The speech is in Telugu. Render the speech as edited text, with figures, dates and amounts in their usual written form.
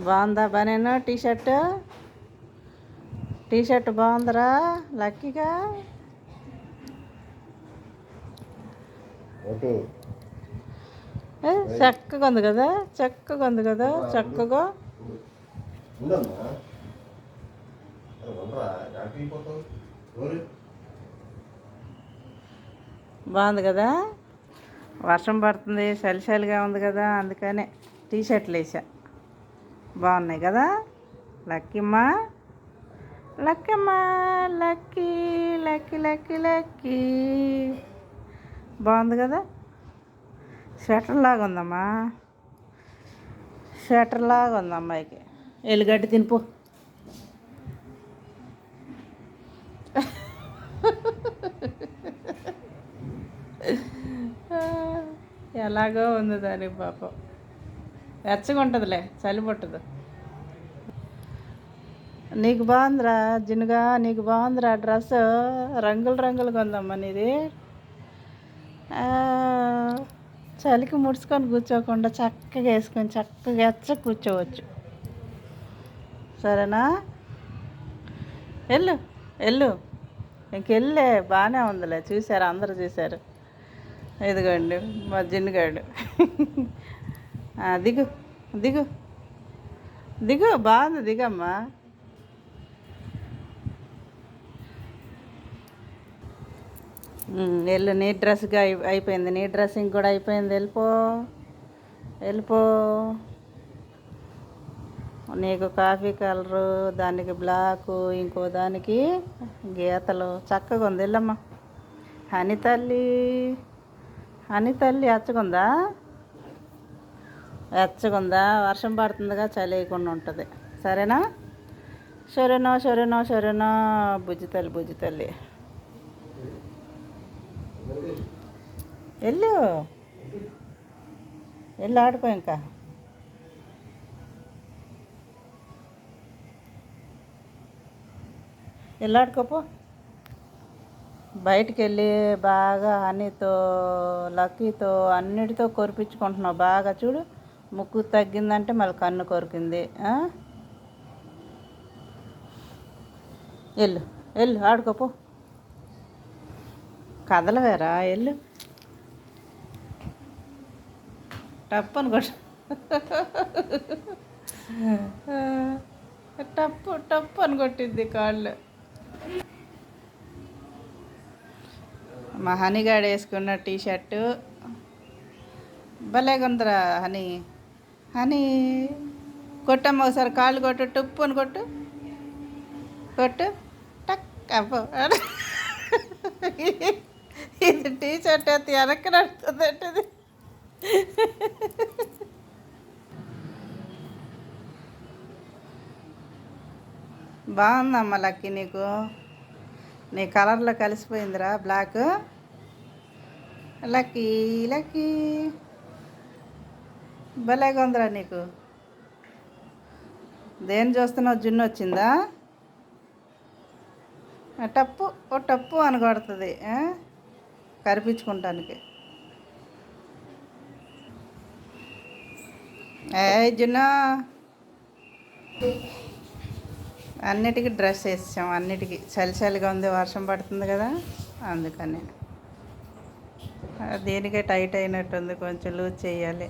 బాగుందా బనేను టీ షర్ట్ బాగుందిరా లక్కీగా. చక్కగా ఉంది కదా, చక్కగా ఉంది కదా, చక్కగా బాగుంది కదా. వర్షం పడుతుంది, చలిగా ఉంది కదా, అందుకనే టీ షర్ట్లు వేసా. బాగున్నాయి కదా లక్కీమ్మా, Lakkamma, lucky lucky lucky lucky. బాగుంది కదా, స్వెటర్ లాగా ఉందమ్మా, స్వెటర్ లాగా ఉంది అమ్మాయికి. ఎల్లిగడ్డ తినిపో. ఎలాగో ఉంది దానికి పాపం. వెచ్చగా ఉంటుందిలే, చలి పట్టదు. నీకు బాగుందిరా జినుగా, నీకు బాగుందిరా డ్రెస్. రంగులు రంగులుగా ఉందమ్మా నీది. చలికి ముడుచుకొని కూర్చోకుండా చక్కగా వేసుకొని చక్కగా కూర్చోవచ్చు. సరేనా? వెళ్ళు వెళ్ళు, ఇంకెళ్ళే. బాగానే ఉందిలే, చూశారు అందరూ చూశారు. ఇదిగోండి మా జిన్నుగాడు. దిగు దిగు దిగు, బాగుంది, దిగమ్మా. వెళ్ళు, నీ డ్రెస్గా అయిపోయింది, నీ డ్రెస్సింగ్ కూడా అయిపోయింది. వెళ్ళిపో వెళ్ళిపో. నీకు కాఫీ కలరు, దానికి బ్లాకు, ఇంకో దానికి గీతలు. చక్కగా ఉంది, వెళ్ళమ్మా. హనీ తల్లి, హనీ తల్లి వెచ్చగుందా? వెచ్చగుందా? వర్షం పడుతుందిగా, చలి వేయకుండా ఉంటుంది. సరేనా? సరేనా సరేనా సరేనా బుజ్జి తల్లి, బుజ్జి తల్లి. వెళ్ళు వెళ్ళి ఆడుకో. ఇంకా వెళ్ళి ఆడుకోపో. బయటికి వెళ్ళి బాగా హనీతో, లక్కీతో, అన్నిటితో కొరిపించుకుంటున్నావు బాగా. చూడు, ముక్కు తగ్గిందంటే మళ్ళీ కన్ను కొరికింది. వెళ్ళు వెళ్ళు ఆడుకోపో. కదలవేరా, వెళ్ళు. టప్పు అని కొట్టు, టప్పు టప్పు అని కొట్టిద్ది కాళ్ళు. మా హనీగాడు వేసుకున్న టీ షర్టు భలే కొందరా. హనీ, హనీ కొట్టమ్మ ఒకసారి. కాళ్ళు కొట్టు, టప్పు అని కొట్టు, కొట్టు, టక్. అబ్బో, ఇది టీ షర్ట్ అయితే వెనక్కి నడుస్తుంది అంటది. బాగుందమ్మా లక్కీ, నీకు నీ కలర్లో కలిసిపోయిందిరా బ్లాక్. లక్కీ లక్కీ, భలేగా ఉందిరా నీకు. దేని చూస్తున్నావు? జున్ను వచ్చిందా? టప్పు ఓ టప్పు అని కొడుతుంది కరిపించుకుంటానికి. జున్ను, అన్నిటికీ డ్రెస్ వేసాం, అన్నిటికీ. చలిగా ఉంది, వర్షం పడుతుంది కదా, అందుకని. దీనికే టైట్ అయినట్టుంది, కొంచెం లూజ్ చేయాలి.